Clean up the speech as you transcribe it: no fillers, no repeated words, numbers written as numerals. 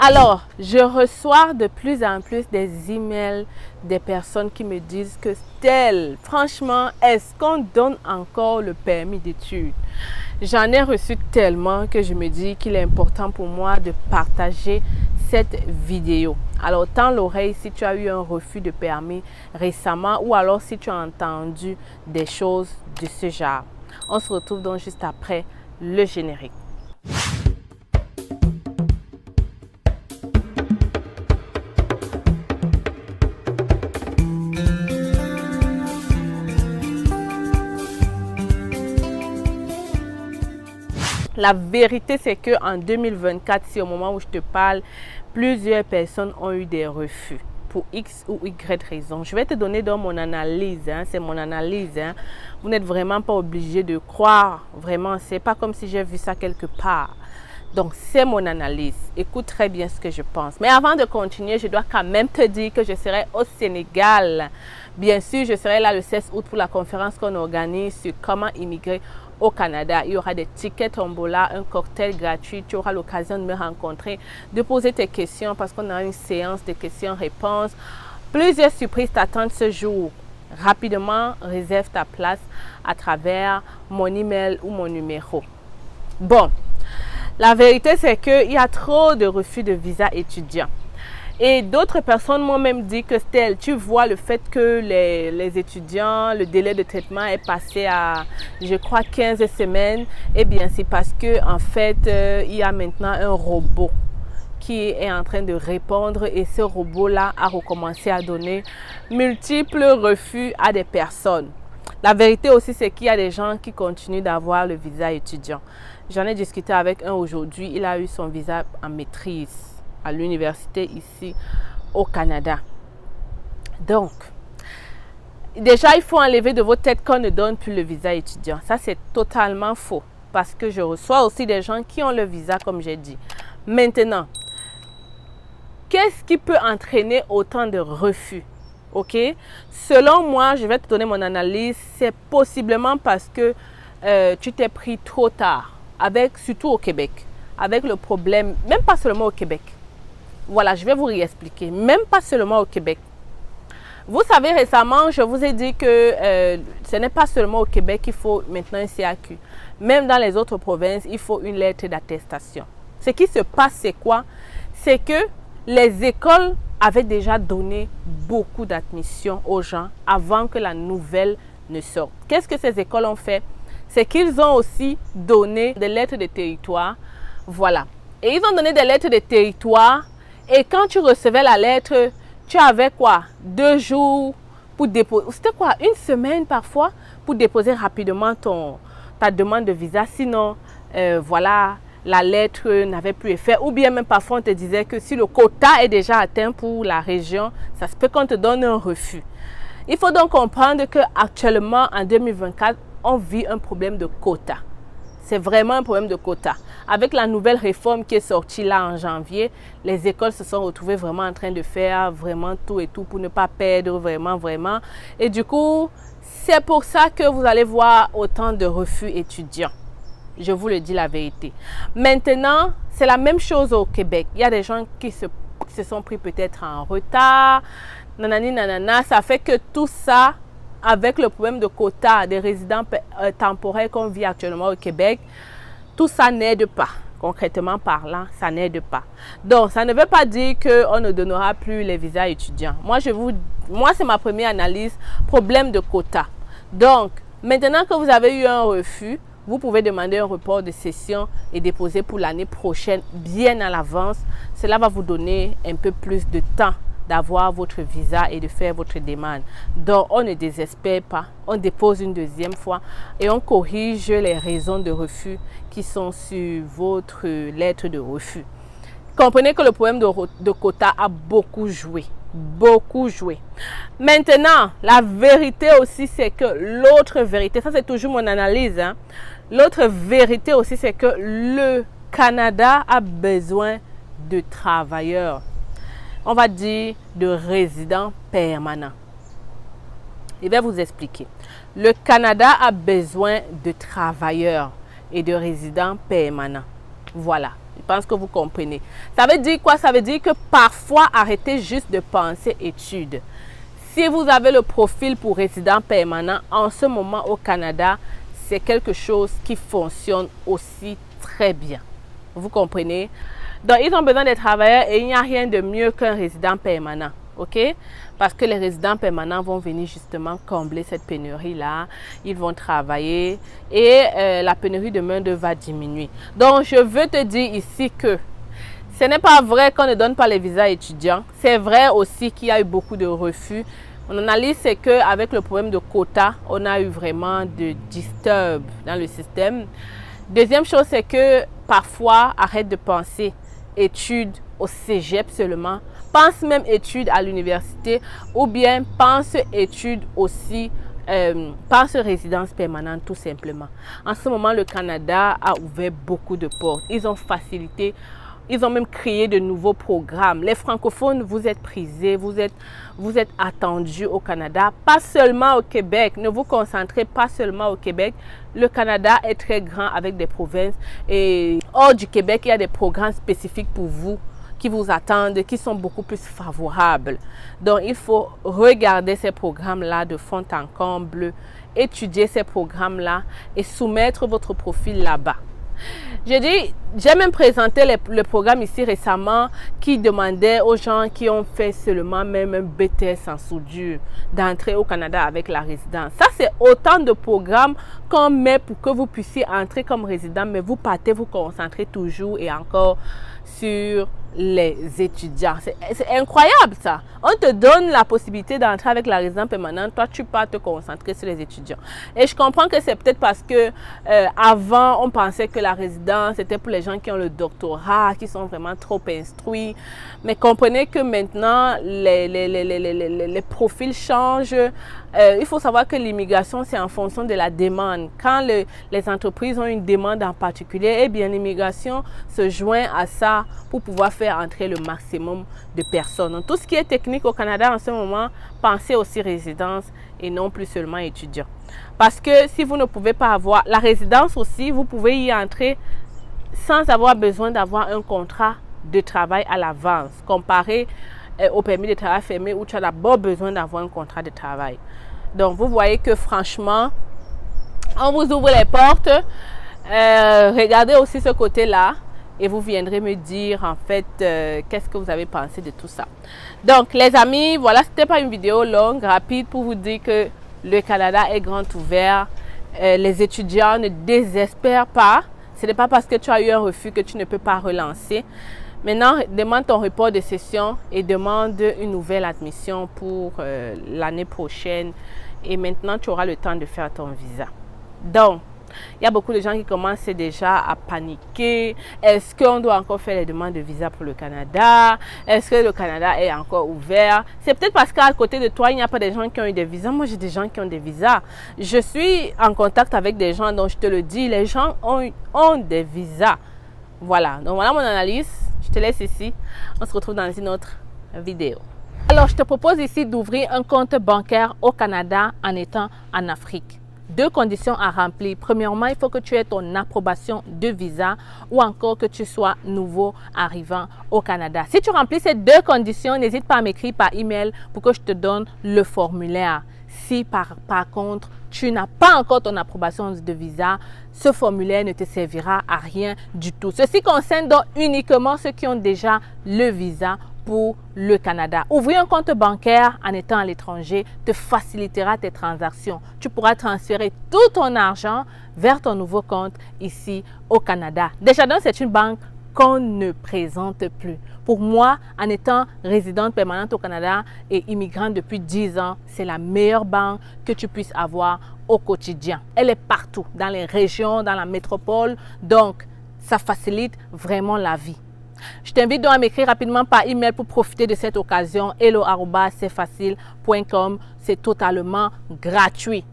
Alors, je reçois de plus en plus des emails des personnes qui me disent que Stell, franchement, est-ce qu'on donne encore le permis d'études? J'en ai reçu tellement que je me dis qu'il est important pour moi de partager cette vidéo. Alors, tends l'oreille si tu as eu un refus de permis récemment ou alors si tu as entendu des choses de ce genre. On se retrouve donc juste après le générique. La vérité, c'est qu'en 2024, si au moment où je te parle, plusieurs personnes ont eu des refus pour X ou Y raison. Je vais te donner dans mon analyse, c'est mon analyse. Vous n'êtes vraiment pas obligé de croire, vraiment, c'est pas comme si j'ai vu ça quelque part. Donc, c'est mon analyse. Écoute très bien ce que je pense. Mais avant de continuer, je dois quand même te dire que je serai au Sénégal. Bien sûr, je serai là le 16 août pour la conférence qu'on organise sur comment immigrer au Canada. Il y aura des tickets tombola, un cocktail gratuit. Tu auras l'occasion de me rencontrer, de poser tes questions parce qu'on a une séance de questions-réponses. Plusieurs surprises t'attendent ce jour. Rapidement, réserve ta place à travers mon email ou mon numéro. Bon. La vérité, c'est qu'il y a trop de refus de visa étudiants. Et d'autres personnes m'ont même dit que Stell, tu vois le fait que les étudiants, le délai de traitement est passé à, je crois, 15 semaines. Eh bien, c'est parce qu'en fait, il y a maintenant un robot qui est en train de répondre et ce robot-là a recommencé à donner multiples refus à des personnes. La vérité aussi, c'est qu'il y a des gens qui continuent d'avoir le visa étudiant. J'en ai discuté avec un aujourd'hui. Il a eu son visa en maîtrise à l'université ici au Canada. Donc, déjà, il faut enlever de votre tête qu'on ne donne plus le visa étudiant. Ça, c'est totalement faux parce que je reçois aussi des gens qui ont le visa, comme j'ai dit. Maintenant, qu'est-ce qui peut entraîner autant de refus? Ok? Selon moi, je vais te donner mon analyse. C'est possiblement parce que tu t'es pris trop tard. Surtout au Québec, avec le problème, même pas seulement au Québec. Voilà, je vais vous réexpliquer, même pas seulement au Québec. Vous savez, récemment, je vous ai dit que ce n'est pas seulement au Québec qu'il faut maintenant un CAQ. Même dans les autres provinces, il faut une lettre d'attestation. Ce qui se passe, c'est quoi? C'est que les écoles avaient déjà donné beaucoup d'admission aux gens avant que la nouvelle ne sorte. Qu'est-ce que ces écoles ont fait? C'est qu'ils ont aussi donné des lettres de territoire. Voilà. Et ils ont donné des lettres de territoire. Et quand tu recevais la lettre, tu avais quoi? 2 jours pour déposer. C'était quoi? 1 semaine parfois pour déposer rapidement ta demande de visa. Sinon, voilà, la lettre n'avait plus effet. Ou bien même parfois on te disait que si le quota est déjà atteint pour la région, ça se peut qu'on te donne un refus. Il faut donc comprendre qu'actuellement, en 2024, on vit un problème de quota. C'est vraiment un problème de quota. Avec la nouvelle réforme qui est sortie là en janvier, les écoles se sont retrouvées vraiment en train de faire vraiment tout et tout pour ne pas perdre vraiment. Et du coup, c'est pour ça que vous allez voir autant de refus étudiants. Je vous le dis la vérité. Maintenant, c'est la même chose au Québec. Il y a des gens qui se sont pris peut-être en retard. Nanani, nanana. Ça fait que tout ça, avec le problème de quota des résidents temporaires qu'on vit actuellement au Québec, tout ça n'aide pas. Concrètement parlant, ça n'aide pas. Donc, ça ne veut pas dire qu'on ne donnera plus les visas étudiants. Moi, c'est ma première analyse, problème de quota. Donc, maintenant que vous avez eu un refus, vous pouvez demander un report de session et déposer pour l'année prochaine bien à l'avance. Cela va vous donner un peu plus de temps d'avoir votre visa et de faire votre demande. Donc, on ne désespère pas. On dépose une deuxième fois et on corrige les raisons de refus qui sont sur votre lettre de refus. Comprenez que le problème de quota a beaucoup joué. Beaucoup joué. Maintenant, la vérité aussi, c'est que l'autre vérité, ça c'est toujours mon analyse, l'autre vérité aussi, c'est que le Canada a besoin de travailleurs. On va dire de résidents permanents. Je vais vous expliquer. Le Canada a besoin de travailleurs et de résidents permanents. Voilà. Je pense que vous comprenez. Ça veut dire quoi? Ça veut dire que parfois, arrêtez juste de penser études. Si vous avez le profil pour résident permanent, en ce moment au Canada, c'est quelque chose qui fonctionne aussi très bien. Vous comprenez? Donc, ils ont besoin des travailleurs et il n'y a rien de mieux qu'un résident permanent. OK? Parce que les résidents permanents vont venir justement combler cette pénurie-là. Ils vont travailler et la pénurie de main-d'œuvre va diminuer. Donc, je veux te dire ici que ce n'est pas vrai qu'on ne donne pas les visas étudiants. C'est vrai aussi qu'il y a eu beaucoup de refus. Mon analyse, c'est qu'avec le problème de quotas, on a eu vraiment de disturb dans le système. Deuxième chose, c'est que parfois, arrête de penser études au cégep seulement. Pense même études à l'université ou bien pense études aussi, pense résidence permanente tout simplement. En ce moment, le Canada a ouvert beaucoup de portes. Ils ont facilité. Ils ont même créé de nouveaux programmes. Les francophones, vous êtes prisés, vous êtes attendus au Canada, pas seulement au Québec. Ne vous concentrez pas seulement au Québec. Le Canada est très grand avec des provinces et hors du Québec, il y a des programmes spécifiques pour vous qui vous attendent, qui sont beaucoup plus favorables. Donc, il faut regarder ces programmes-là de fond en comble, étudier ces programmes-là et soumettre votre profil là-bas. J'ai même présenté le programme ici récemment qui demandait aux gens qui ont fait seulement même un BTS en soudure d'entrer au Canada avec la résidence. Ça, c'est autant de programmes qu'on met pour que vous puissiez entrer comme résident, mais vous partez vous concentrer toujours et encore sur les étudiants. C'est incroyable ça. On te donne la possibilité d'entrer avec la résidence permanente. Toi, tu pars te concentrer sur les étudiants. Et je comprends que c'est peut-être parce que avant, on pensait que la résidence était pour les gens qui ont le doctorat, qui sont vraiment trop instruits. Mais comprenez que maintenant, les profils changent. Il faut savoir que l'immigration, c'est en fonction de la demande. Quand les entreprises ont une demande en particulier, eh bien, l'immigration se joint à ça pour pouvoir faire entrer le maximum de personnes. Donc, tout ce qui est technique au Canada en ce moment, pensez aussi résidence et non plus seulement étudiant. Parce que si vous ne pouvez pas avoir la résidence aussi, vous pouvez y entrer sans avoir besoin d'avoir un contrat de travail à l'avance, comparé au permis de travail fermé où tu as d'abord besoin d'avoir un contrat de travail. Donc, vous voyez que franchement, on vous ouvre les portes. Regardez aussi ce côté-là. Et vous viendrez me dire en fait qu'est-ce que vous avez pensé de tout ça. Donc les amis, voilà, c'était pas une vidéo longue, rapide pour vous dire que le Canada est grand ouvert. Les étudiants ne désespèrent pas. Ce n'est pas parce que tu as eu un refus que tu ne peux pas relancer. Maintenant, demande ton report de session et demande une nouvelle admission pour l'année prochaine. Et maintenant, tu auras le temps de faire ton visa. Donc, il y a beaucoup de gens qui commencent déjà à paniquer. Est-ce qu'on doit encore faire les demandes de visa pour le Canada? Est-ce que le Canada est encore ouvert? C'est peut-être parce qu'à côté de toi, il n'y a pas des gens qui ont eu des visas. Moi, j'ai des gens qui ont des visas. Je suis en contact avec des gens dont je te le dis, les gens ont des visas. Voilà, donc voilà mon analyse. Je te laisse ici. On se retrouve dans une autre vidéo. Alors, je te propose ici d'ouvrir un compte bancaire au Canada en étant en Afrique. 2 conditions à remplir. Premièrement, il faut que tu aies ton approbation de visa ou encore que tu sois nouveau arrivant au Canada. Si tu remplis ces 2 conditions, n'hésite pas à m'écrire par email pour que je te donne le formulaire. Si par contre, tu n'as pas encore ton approbation de visa, ce formulaire ne te servira à rien du tout. Ceci concerne donc uniquement ceux qui ont déjà le visa pour le Canada. Ouvrir un compte bancaire en étant à l'étranger te facilitera tes transactions. Tu pourras transférer tout ton argent vers ton nouveau compte ici au Canada. Desjardins, c'est une banque qu'on ne présente plus. Pour moi, en étant résidente permanente au Canada et immigrante depuis 10 ans, c'est la meilleure banque que tu puisses avoir au quotidien. Elle est partout, dans les régions, dans la métropole. Donc, ça facilite vraiment la vie. Je t'invite donc à m'écrire rapidement par email pour profiter de cette occasion. hello@cfacile.com. C'est totalement gratuit.